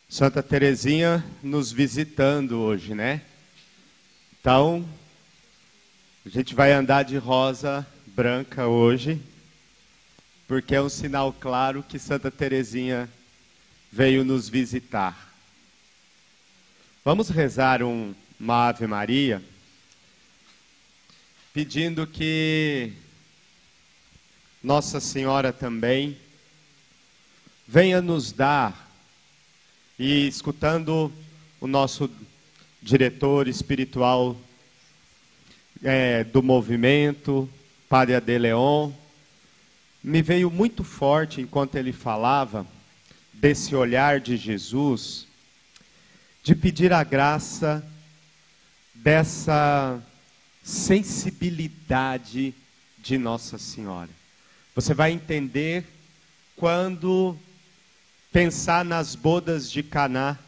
Santa Teresinha nos visitando hoje, né? Então, a gente vai andar de rosa branca hoje, porque é um sinal claro que Santa Teresinha veio nos visitar. Vamos rezar uma Ave Maria, pedindo que Nossa Senhora também venha nos dar, e escutando o nosso diretor espiritual do movimento, Padre Adeleon, me veio muito forte enquanto ele falava desse olhar de Jesus, de pedir a graça dessa sensibilidade de Nossa Senhora. Você vai entender quando pensar nas bodas de Caná,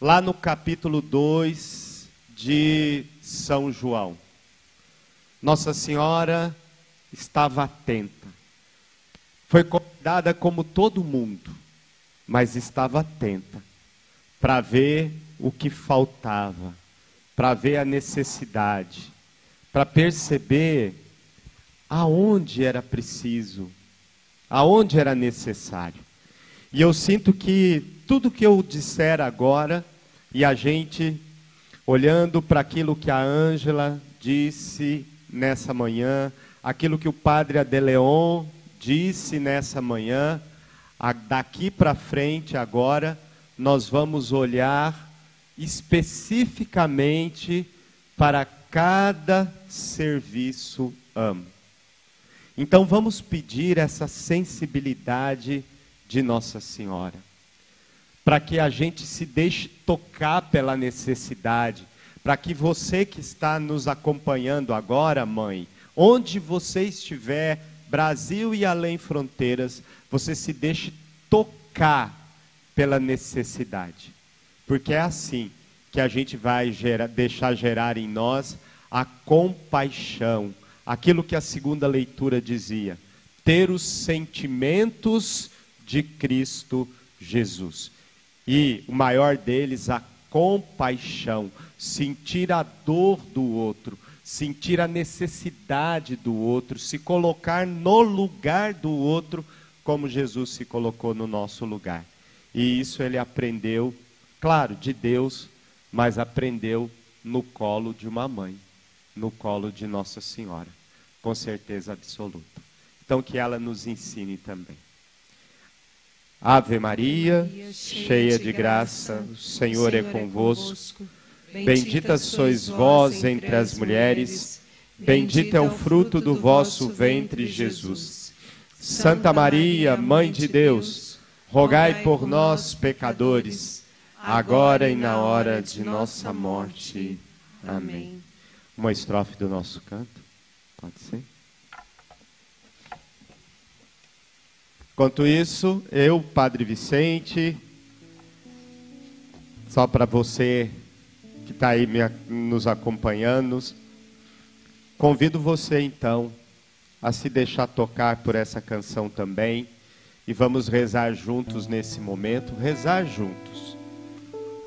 lá no capítulo 2 de São João. Nossa Senhora estava atenta. Foi convidada como todo mundo, mas estava atenta para ver o que faltava, para ver a necessidade, para perceber aonde era preciso, aonde era necessário. E eu sinto que tudo que eu disser agora, e a gente, olhando para aquilo que a Ângela disse nessa manhã, aquilo que o Padre Adeleon disse nessa manhã, daqui para frente agora, nós vamos olhar especificamente para cada serviço amo. Então vamos pedir essa sensibilidade de Nossa Senhora, para que a gente se deixe tocar pela necessidade, para que você que está nos acompanhando agora, mãe, onde você estiver, Brasil e além fronteiras, você se deixe tocar pela necessidade, porque é assim que a gente vai deixar gerar em nós a compaixão, aquilo que a segunda leitura dizia, ter os sentimentos de Cristo Jesus. E o maior deles, a compaixão, sentir a dor do outro, sentir a necessidade do outro, se colocar no lugar do outro, como Jesus se colocou no nosso lugar. E isso ele aprendeu, claro, de Deus, mas aprendeu no colo de uma mãe, no colo de Nossa Senhora, com certeza absoluta. Então que ela nos ensine também. Ave Maria, cheia de graça, o Senhor é convosco. Bendita sois vós entre as mulheres, bendito é o fruto do vosso ventre, Jesus. Santa Maria, Mãe de Deus, rogai por nós, pecadores, agora e na hora de nossa morte. Amém. Uma estrofe do nosso canto, pode ser? Enquanto isso, eu, Padre Vicente, só para você que está aí nos acompanhando, convido você então a se deixar tocar por essa canção também, e vamos rezar juntos nesse momento, rezar juntos.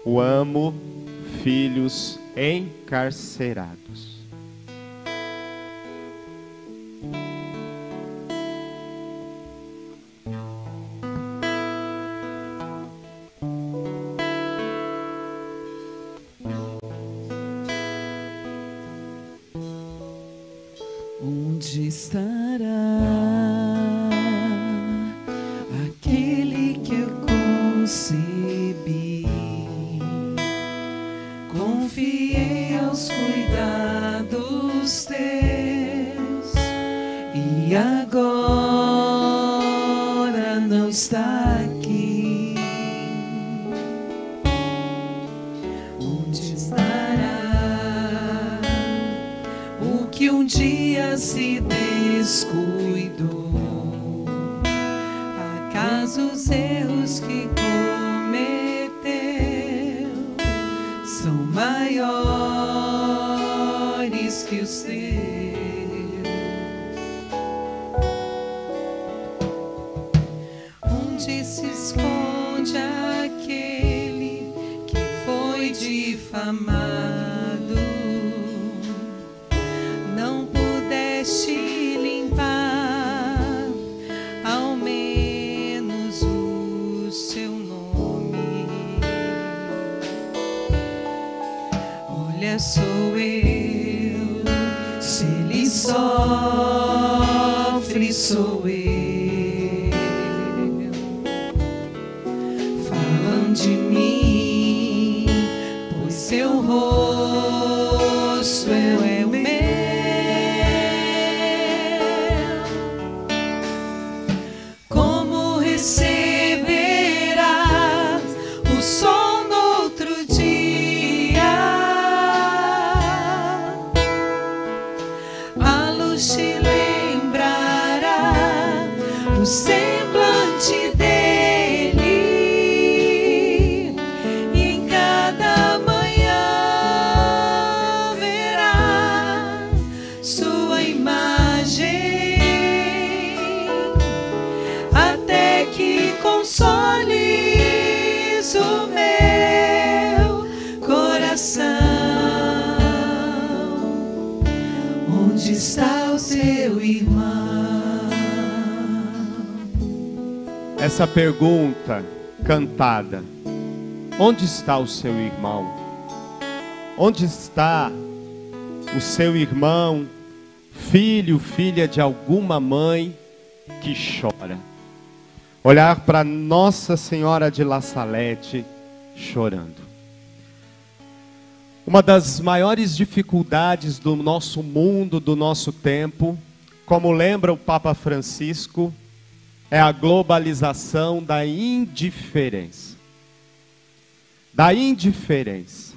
O amo, filhos encarcerados. Onde estará aquele que eu concebi? Confiei aos cuidados teus e agora não está aqui. Onde estará o que um dia se descuidou? Acaso os erros que cometeu são maiores que os teus? Onde se esconde aquele difamado, não pudeste limpar ao menos o seu nome. Olha, sou eu, se ele sofre, sou eu. Falam de mim, pois seu rosto é o meu. Como receberás o sol no outro dia? A luz te lembrará o semblante dele, e em cada manhã verá sua imagem, até que consoles o meu coração. Onde está o seu irmão? Essa pergunta cantada, onde está o seu irmão? Onde está o seu irmão, filho, filha de alguma mãe que chora? Olhar para Nossa Senhora de La Salete chorando. Uma das maiores dificuldades do nosso mundo, do nosso tempo, como lembra o Papa Francisco, é a globalização da indiferença. Da indiferença.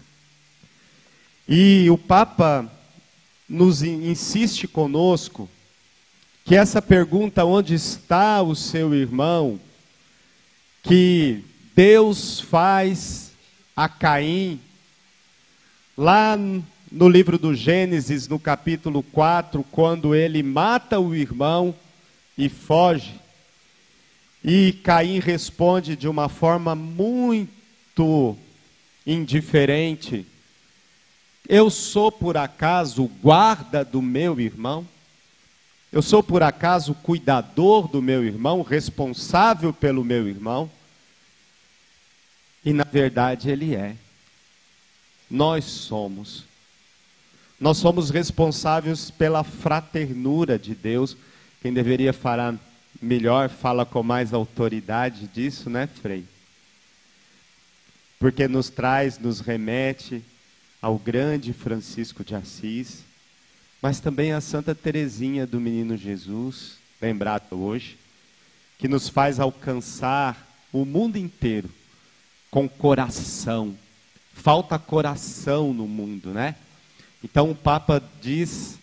E o Papa nos insiste conosco que essa pergunta, onde está o seu irmão, que Deus faz a Caim, lá no livro do Gênesis, no capítulo 4, quando ele mata o irmão e foge, e Caim responde de uma forma muito indiferente: eu sou por acaso guarda do meu irmão? Eu sou por acaso cuidador do meu irmão, responsável pelo meu irmão? E na verdade ele é. Nós somos responsáveis pela fraternura de Deus. Quem deveria falar melhor, fala com mais autoridade disso, né, Frei? Porque nos remete ao grande Francisco de Assis, mas também a Santa Teresinha do Menino Jesus, lembrado hoje, que nos faz alcançar o mundo inteiro com coração. Falta coração no mundo, né? Então o Papa diz,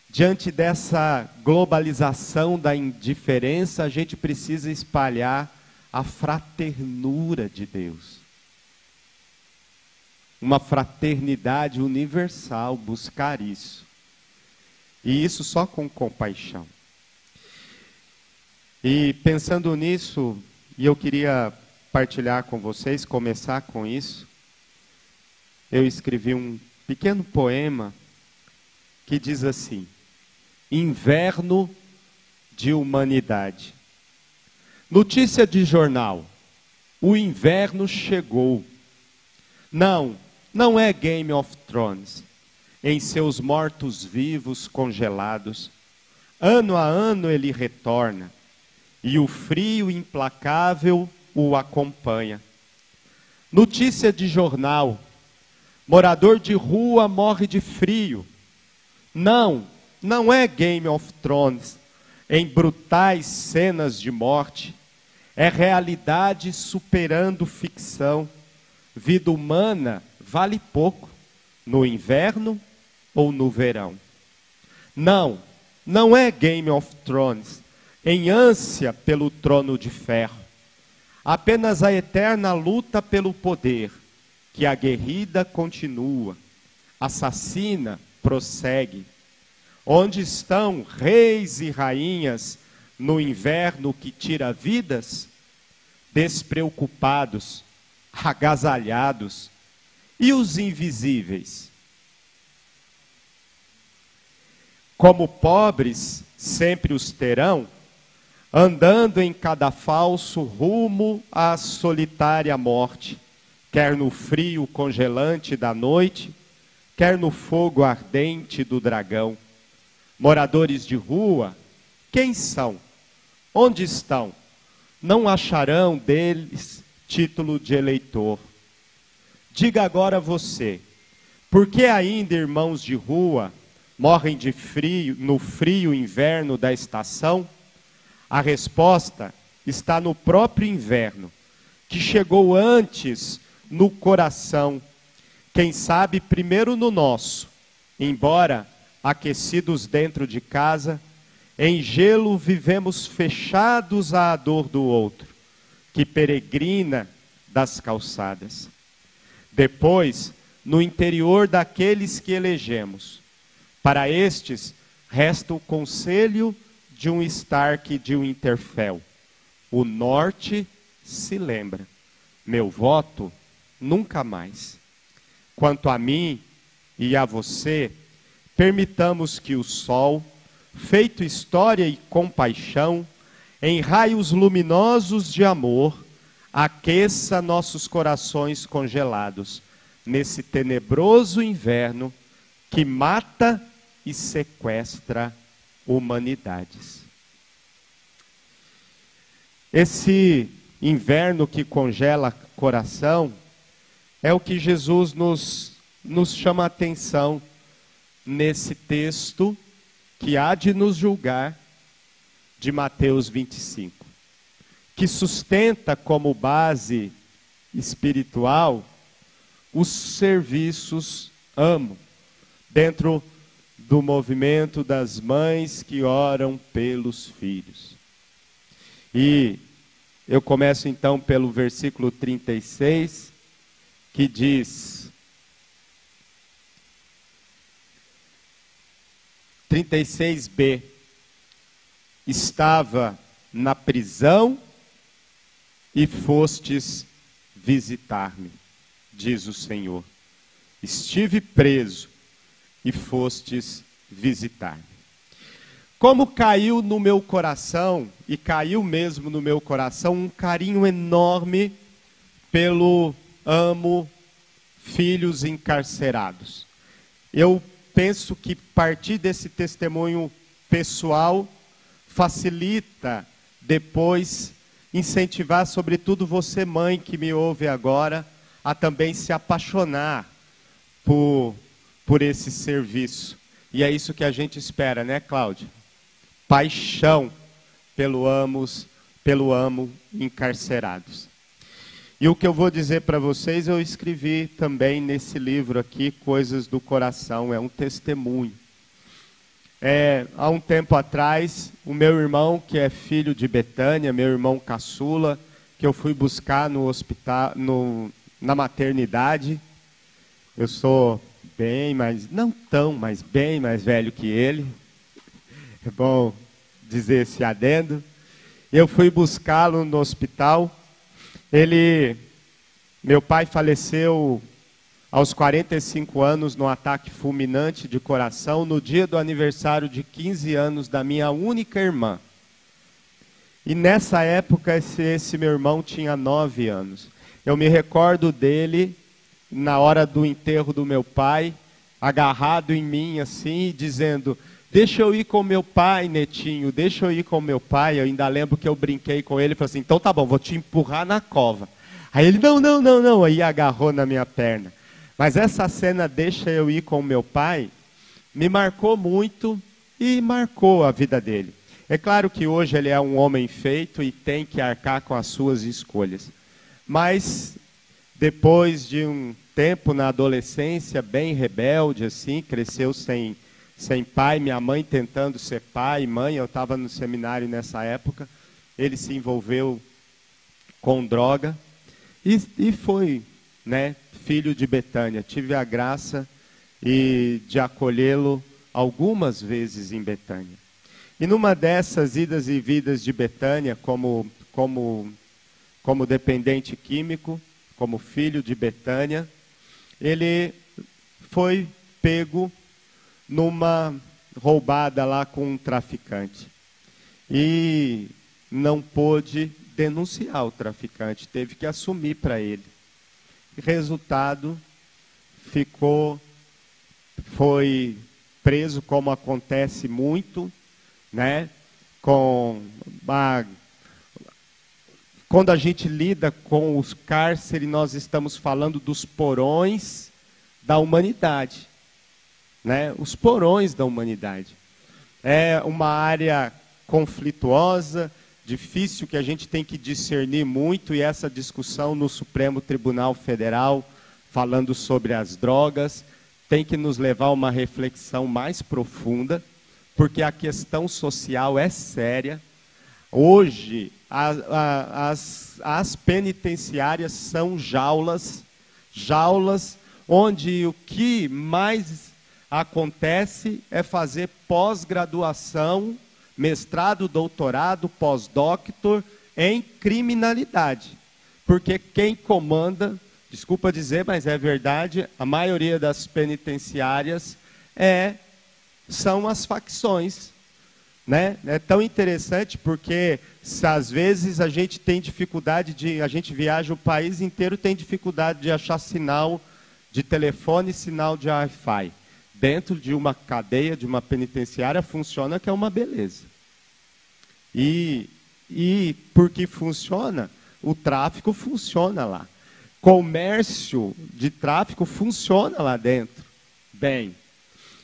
diante dessa globalização da indiferença, a gente precisa espalhar a fraternura de Deus. Uma fraternidade universal, buscar isso. E isso só com compaixão. E pensando nisso, e eu queria partilhar com vocês, começar com isso, eu escrevi um pequeno poema que diz assim: Inverno de humanidade. Notícia de jornal: o inverno chegou. Não é Game of Thrones, em seus mortos-vivos congelados. Ano a ano ele retorna, e o frio implacável o acompanha. Notícia de jornal: morador de rua morre de frio. Não é Game of Thrones, em brutais cenas de morte. É realidade superando ficção. Vida humana vale pouco, no inverno ou no verão. Não é Game of Thrones, em ânsia pelo trono de ferro. Apenas a eterna luta pelo poder, que aguerrida continua, assassina, prossegue. Onde estão reis e rainhas no inverno que tira vidas? Despreocupados, agasalhados, E os invisíveis? Como pobres sempre os terão, andando em cadafalso rumo à solitária morte, quer no frio congelante da noite, quer no fogo ardente do dragão. Moradores de rua, quem são? Onde estão? Não acharão deles título de eleitor. Diga agora você, por que ainda irmãos de rua morrem de frio no frio inverno da estação? A resposta está no próprio inverno, que chegou antes no coração, quem sabe primeiro no nosso, embora aquecidos dentro de casa, em gelo vivemos fechados à dor do outro, que peregrina das calçadas. Depois, no interior daqueles que elegemos, para estes resta o conselho de um Stark de Winterfell. O norte se lembra, meu voto nunca mais. Quanto a mim e a você, permitamos que o sol, feito história e compaixão, em raios luminosos de amor, aqueça nossos corações congelados, nesse tenebroso inverno que mata e sequestra humanidades. Esse inverno que congela coração é o que Jesus nos chama a atenção nesse texto que há de nos julgar, de Mateus 25, que sustenta como base espiritual os serviços amo, dentro do movimento das mães que oram pelos filhos. E eu começo então pelo versículo 36, que diz: 36b, estava na prisão e fostes visitar-me, diz o Senhor. Estive preso e fostes visitar-me. Como caiu no meu coração, e caiu mesmo no meu coração, um carinho enorme pelo amo filhos encarcerados. Eu penso que partir desse testemunho pessoal facilita depois incentivar, sobretudo você mãe que me ouve agora, a também se apaixonar por esse serviço. E é isso que a gente espera, né, Cláudia? Paixão pelo amo encarcerados. E o que eu vou dizer para vocês, eu escrevi também nesse livro aqui, Coisas do Coração, é um testemunho. Há um tempo atrás, o meu irmão, que é filho de Betânia, meu irmão caçula, que eu fui buscar no hospital, na maternidade, eu sou bem mais, não tão, mas bem mais velho que ele, é bom dizer esse adendo. Eu fui buscá-lo no hospital. Meu pai faleceu aos 45 anos num ataque fulminante de coração, no dia do aniversário de 15 anos da minha única irmã. E nessa época, esse meu irmão tinha 9 anos. Eu me recordo dele, na hora do enterro do meu pai, agarrado em mim assim, dizendo: deixa eu ir com meu pai, netinho, deixa eu ir com meu pai. Eu ainda lembro que eu brinquei com ele e falei assim: então tá bom, vou te empurrar na cova. Aí ele: não, aí agarrou na minha perna. Mas essa cena, deixa eu ir com meu pai, me marcou muito e marcou a vida dele. É claro que hoje ele é um homem feito e tem que arcar com as suas escolhas. Mas depois de um tempo na adolescência, bem rebelde assim, cresceu sem pai, minha mãe tentando ser pai e mãe, eu estava no seminário nessa época, ele se envolveu com droga e foi, né, filho de Betânia. Tive a graça de acolhê-lo algumas vezes em Betânia. E numa dessas idas e vindas de Betânia, como dependente químico, como filho de Betânia, ele foi pego numa roubada lá com um traficante. E não pôde denunciar o traficante, teve que assumir para ele. Resultado, foi preso, como acontece muito, né? Quando a gente lida com os cárceres, nós estamos falando dos porões da humanidade, né? Os porões da humanidade. É uma área conflituosa, difícil, que a gente tem que discernir muito, e essa discussão no Supremo Tribunal Federal, falando sobre as drogas, tem que nos levar a uma reflexão mais profunda, porque a questão social é séria. Hoje, as penitenciárias são jaulas onde o que mais acontece é fazer pós-graduação, mestrado, doutorado, pós-doctor em criminalidade. Porque quem comanda, desculpa dizer, mas é verdade, a maioria das penitenciárias são as facções, né? É tão interessante porque às vezes a gente tem dificuldade a gente viaja o país inteiro, tem dificuldade de achar sinal de telefone, sinal de Wi-Fi. Dentro de uma cadeia, de uma penitenciária, funciona, que é uma beleza. E porque funciona, o tráfico funciona lá. Comércio de tráfico funciona lá dentro. Bem,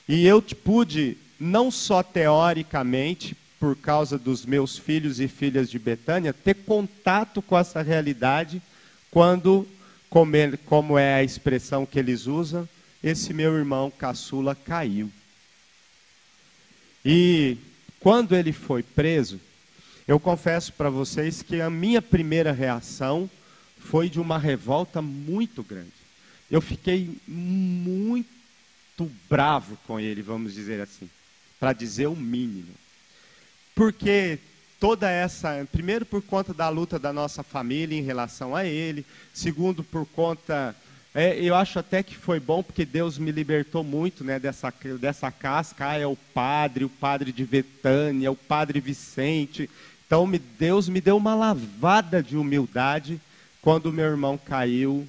e eu pude, não só teoricamente, por causa dos meus filhos e filhas de Betânia, ter contato com essa realidade quando, como é a expressão que eles usam, esse meu irmão caçula caiu. E quando ele foi preso, eu confesso para vocês que a minha primeira reação foi de uma revolta muito grande. Eu fiquei muito bravo com ele, vamos dizer assim, para dizer o mínimo. Porque primeiro por conta da luta da nossa família em relação a ele, segundo por conta, eu acho até que foi bom porque Deus me libertou muito, né, dessa casca. É o padre de Betânia, o padre Vicente. Então Deus me deu uma lavada de humildade quando meu irmão caiu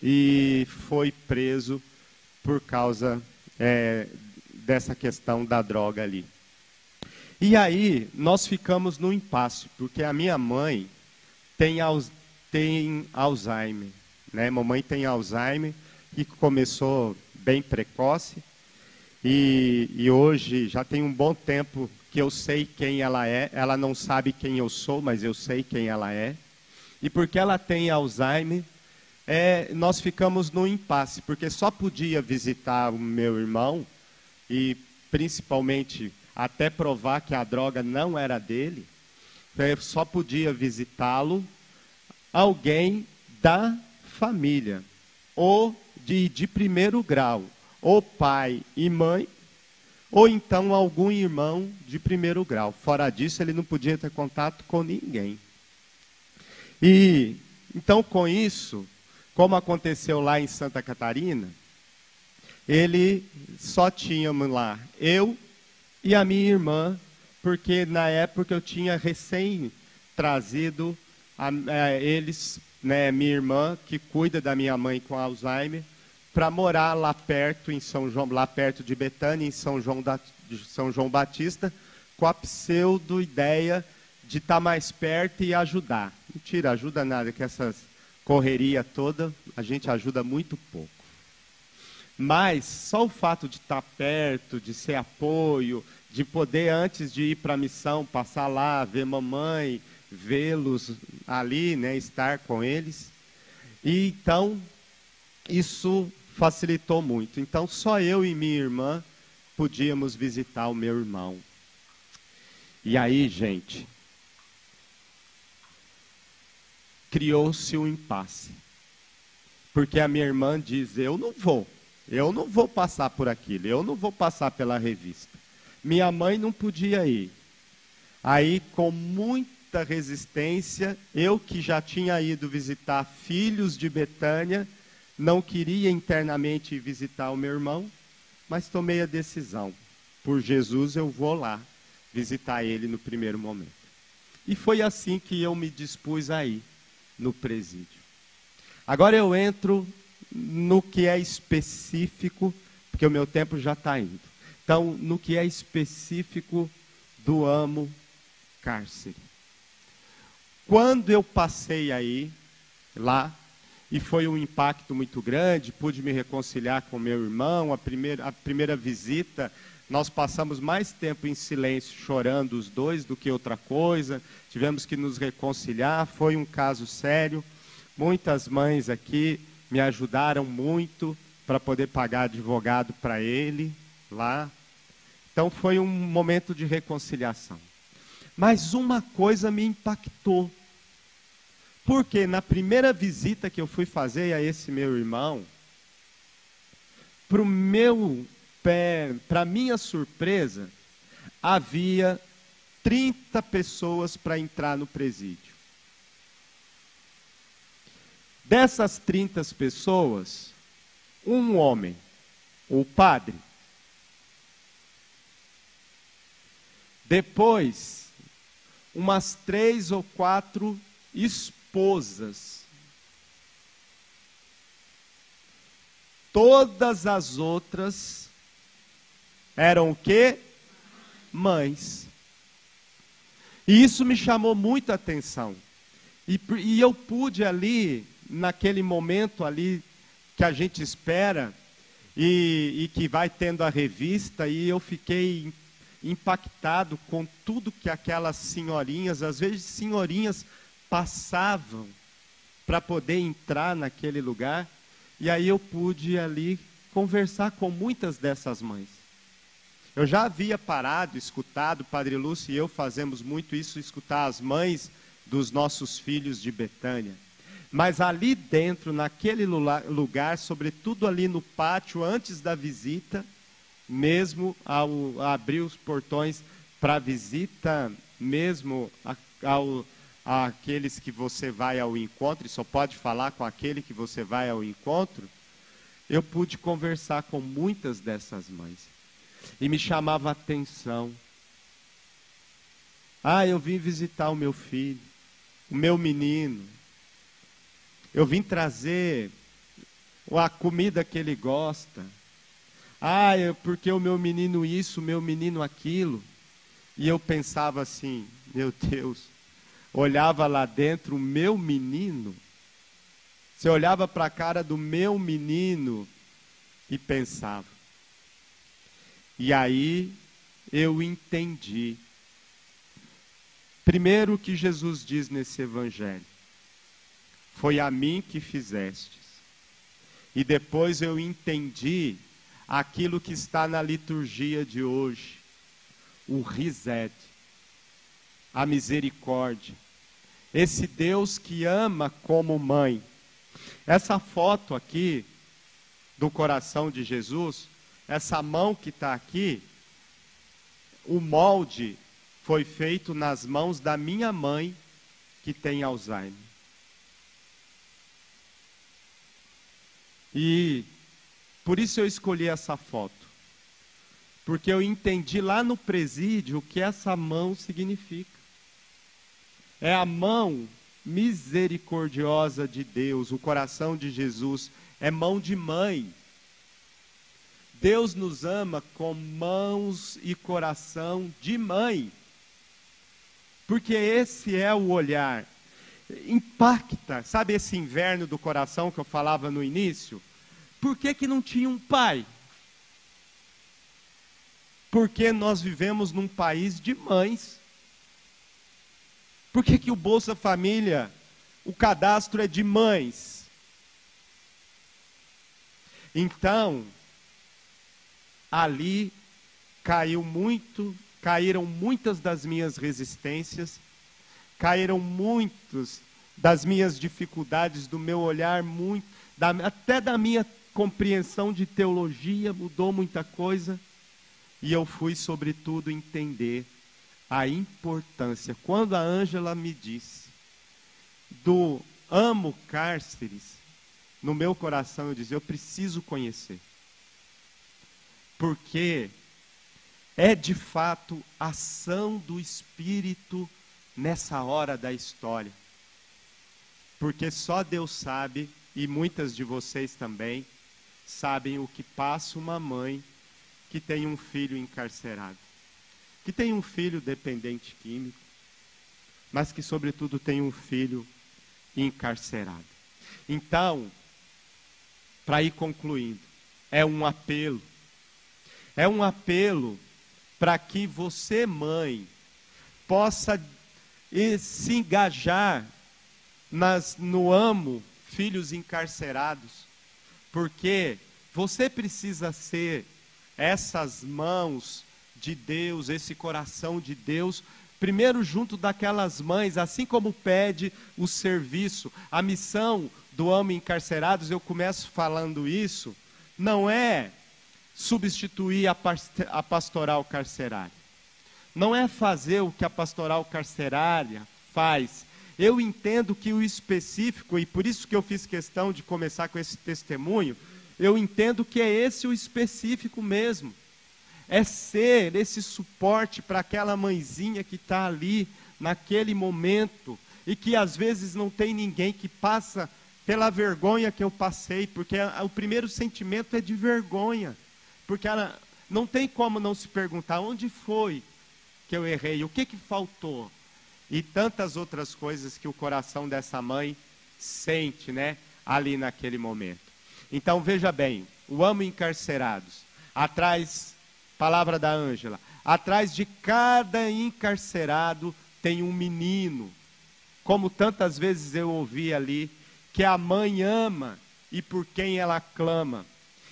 e foi preso por causa dessa questão da droga ali. E aí nós ficamos no impasse, porque a minha mãe tem Alzheimer, né? Mamãe tem Alzheimer, e começou bem precoce, e hoje já tem um bom tempo que eu sei quem ela é. Ela não sabe quem eu sou, mas eu sei quem ela é. E porque ela tem Alzheimer, nós ficamos no impasse, porque só podia visitar o meu irmão, e principalmente até provar que a droga não era dele, só podia visitá-lo alguém da família, ou de primeiro grau, ou pai e mãe, ou então algum irmão de primeiro grau. Fora disso, ele não podia ter contato com ninguém. E então, com isso, como aconteceu lá em Santa Catarina, só tínhamos lá eu e a minha irmã, porque na época eu tinha recém trazido eles, né, minha irmã, que cuida da minha mãe com Alzheimer, para morar lá perto, em São João, lá perto de Betânia, em São João Batista, com a pseudo-ideia de estar mais perto e ajudar. Mentira, ajuda nada, que essas correria toda, a gente ajuda muito pouco. Mas só o fato de estar perto, de ser apoio, de poder, antes de ir para a missão, passar lá, ver mamãe, vê-los ali, né, estar com eles. E então, isso facilitou muito. Então, só eu e minha irmã podíamos visitar o meu irmão. E aí, gente, criou-se um impasse. Porque a minha irmã diz: eu não vou passar por aquilo, eu não vou passar pela revista. Minha mãe não podia ir. Aí, com muita resistência, eu que já tinha ido visitar filhos de Betânia, não queria internamente ir visitar o meu irmão, mas tomei a decisão. Por Jesus eu vou lá visitar ele no primeiro momento. E foi assim que eu me dispus a ir no presídio. Agora eu entro no que é específico, porque o meu tempo já está indo. Então, no que é específico do Amo Cárcere. Quando eu passei aí, lá, e foi um impacto muito grande, pude me reconciliar com meu irmão, a primeira visita, nós passamos mais tempo em silêncio, chorando os dois do que outra coisa, tivemos que nos reconciliar, foi um caso sério, muitas mães aqui me ajudaram muito para poder pagar advogado para ele, lá, então foi um momento de reconciliação. Mas uma coisa me impactou, porque na primeira visita que eu fui fazer a esse meu irmão, para minha surpresa, havia 30 pessoas para entrar no presídio. Dessas 30 pessoas, um homem, o padre. Depois, umas 3 ou 4 esposas. Todas as outras eram o quê? Mães. E isso me chamou muita atenção. E eu pude ali, naquele momento ali, que a gente espera, e que vai tendo a revista, e eu fiquei impactado com tudo que aquelas senhorinhas, às vezes senhorinhas, passavam para poder entrar naquele lugar. E aí eu pude ali conversar com muitas dessas mães. Eu já havia parado, escutado, o Padre Lúcio e eu fazemos muito isso, escutar as mães dos nossos filhos de Betânia. Mas ali dentro, naquele lugar, sobretudo ali no pátio, antes da visita, mesmo ao abrir os portões para a visita, mesmo àqueles que você vai ao encontro, e só pode falar com aquele que você vai ao encontro, eu pude conversar com muitas dessas mães. E me chamava a atenção. Eu vim visitar o meu filho, o meu menino. Eu vim trazer a comida que ele gosta. Porque o meu menino isso, o meu menino aquilo. E eu pensava assim, meu Deus, olhava lá dentro o meu menino. Você olhava para a cara do meu menino e pensava. E aí eu entendi. Primeiro o que Jesus diz nesse evangelho. Foi a mim que fizestes. E depois eu entendi aquilo que está na liturgia de hoje. O rised. A misericórdia. Esse Deus que ama como mãe. Essa foto aqui do coração de Jesus, essa mão que está aqui, o molde foi feito nas mãos da minha mãe que tem Alzheimer. E por isso eu escolhi essa foto. Porque eu entendi lá no presídio o que essa mão significa. É a mão misericordiosa de Deus, o coração de Jesus, é mão de mãe. Deus nos ama com mãos e coração de mãe. Porque esse é o olhar. Impacta, sabe esse inverno do coração que eu falava no início? Por que não tinha um pai? Porque nós vivemos num país de mães. Por que o Bolsa Família, o cadastro é de mães? Então, ali caíram muitas das minhas resistências, caíram muitas das minhas dificuldades, do meu olhar, até da minha compreensão de teologia, mudou muita coisa, e eu fui, sobretudo, entender a importância. Quando a Ângela me disse do Amo Cárceres, no meu coração, eu dizia, eu preciso conhecer. Porque é de fato ação do Espírito nessa hora da história. Porque só Deus sabe, e muitas de vocês também, sabem o que passa uma mãe que tem um filho encarcerado. Que tem um filho dependente químico, mas que sobretudo tem um filho encarcerado. Então, para ir concluindo, é um apelo. É um apelo para que você, mãe, possa se engajar no amo filhos encarcerados, porque você precisa ser essas mãos de Deus, esse coração de Deus, primeiro junto daquelas mães, assim como pede o serviço, a missão do amo encarcerados, eu começo falando isso, não é substituir a pastoral carcerária. Não é fazer o que a pastoral carcerária faz. Eu entendo que o específico, e por isso que eu fiz questão de começar com esse testemunho, eu entendo que é esse o específico mesmo. É ser esse suporte para aquela mãezinha que está ali, naquele momento, e que às vezes não tem ninguém, que passa pela vergonha que eu passei, porque o primeiro sentimento é de vergonha. Porque ela não tem como não se perguntar, onde foi que eu errei, o que faltou? E tantas outras coisas que o coração dessa mãe sente, né, ali naquele momento. Então veja bem, o amo encarcerados, atrás, palavra da Ângela, atrás de cada encarcerado tem um menino, como tantas vezes eu ouvi ali, que a mãe ama e por quem ela clama.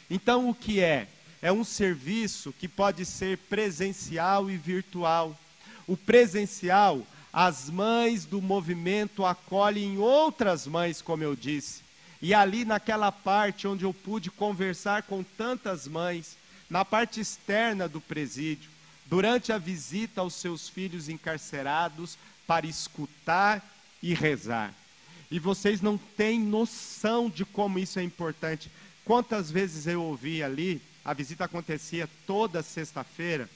Então o que é? É um serviço que pode ser presencial e virtual. O presencial, as mães do movimento acolhem outras mães, como eu disse. E ali naquela parte onde eu pude conversar com tantas mães, na parte externa do presídio, durante a visita aos seus filhos encarcerados, para escutar e rezar. E vocês não têm noção de como isso é importante. Quantas vezes eu ouvi ali, a visita acontecia toda sexta-feira,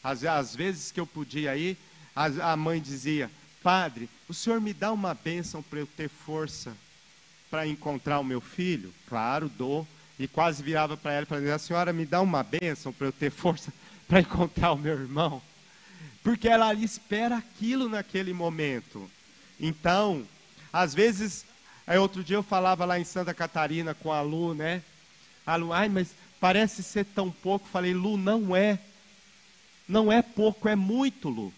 às vezes que eu podia ir, a mãe dizia, padre, o senhor me dá uma bênção para eu ter força para encontrar o meu filho? Claro, dou. E quase virava para ela e falava, a senhora me dá uma bênção para eu ter força para encontrar o meu irmão? Porque ela espera aquilo naquele momento. Então, às vezes, outro dia eu falava lá em Santa Catarina com a Lu, né? A Lu, mas parece ser tão pouco. Falei, Lu, não é. Não é pouco, é muito, Lu.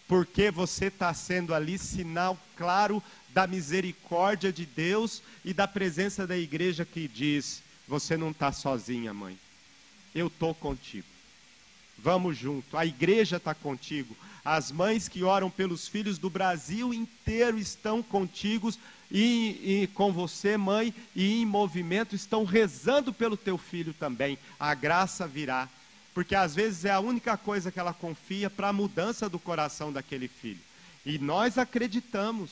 Porque você está sendo ali sinal claro da misericórdia de Deus e da presença da igreja que diz, você não está sozinha, mãe. Eu estou contigo. Vamos junto. A igreja está contigo. As mães que oram pelos filhos do Brasil inteiro estão contigo e com você, mãe, e em movimento, estão rezando pelo teu filho também. A graça virá. Porque às vezes é a única coisa que ela confia para a mudança do coração daquele filho. E nós acreditamos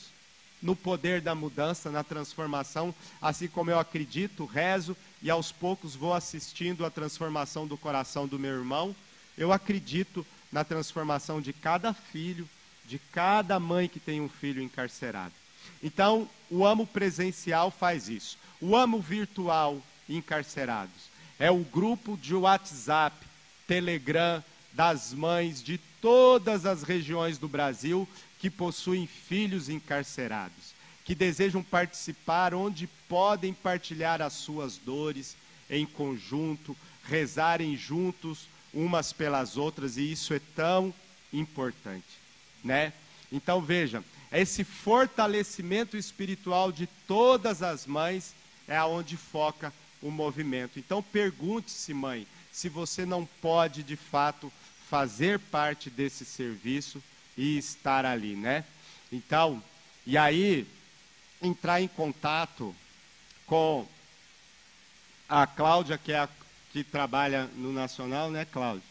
no poder da mudança, na transformação, assim como eu acredito, rezo e aos poucos vou assistindo a transformação do coração do meu irmão. Eu acredito na transformação de cada filho, de cada mãe que tem um filho encarcerado. Então, o amo presencial faz isso. O amo virtual encarcerados é o grupo de WhatsApp, Telegram das mães de todas as regiões do Brasil que possuem filhos encarcerados, que desejam participar, onde podem partilhar as suas dores em conjunto, rezarem juntos umas pelas outras, e isso é tão importante, né? Então veja, esse fortalecimento espiritual de todas as mães é aonde foca o movimento. Então pergunte-se, mãe, se você não pode de fato fazer parte desse serviço e estar ali, né? Então, e aí entrar em contato com a Cláudia, que trabalha no Nacional, né, Cláudia?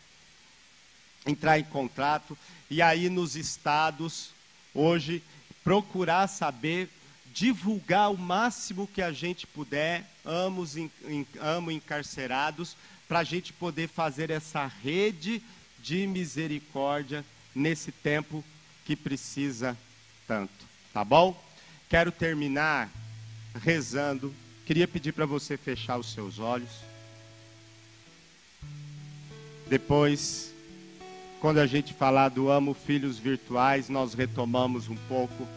Entrar em contato e aí nos estados, hoje, procurar saber divulgar o máximo que a gente puder, amo encarcerados, para a gente poder fazer essa rede de misericórdia nesse tempo que precisa tanto, tá bom? Quero terminar rezando. Queria pedir para você fechar os seus olhos. Depois, quando a gente falar do Amo Filhos Virtuais, nós retomamos um pouco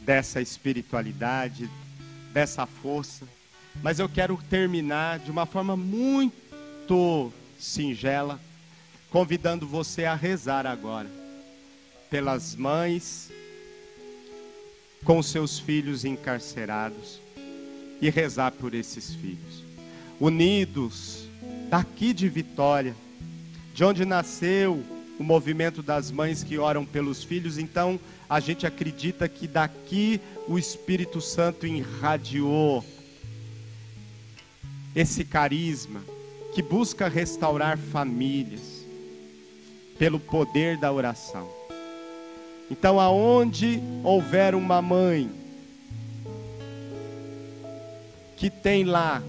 dessa espiritualidade, dessa força. Mas eu quero terminar de uma forma muito singela, convidando você a rezar agora pelas mães com seus filhos encarcerados e rezar por esses filhos, unidos daqui de Vitória, de onde nasceu o movimento das mães que oram pelos filhos. Então a gente acredita que daqui o Espírito Santo irradiou esse carisma que busca restaurar famílias pelo poder da oração. Então, aonde houver uma mãe que tem lá,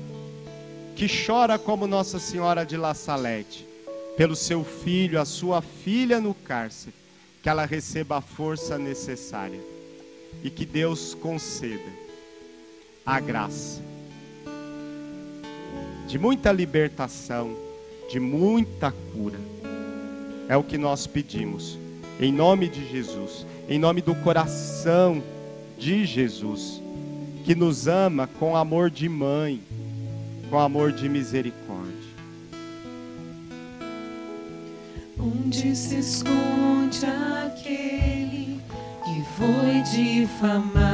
que chora como Nossa Senhora de La Salete, pelo seu filho, a sua filha no cárcere, que ela receba a força necessária e que Deus conceda a graça de muita libertação, de muita cura. É o que nós pedimos, em nome de Jesus, em nome do coração de Jesus, que nos ama com amor de mãe, com amor de misericórdia. Onde se esconde aquele que foi difamado?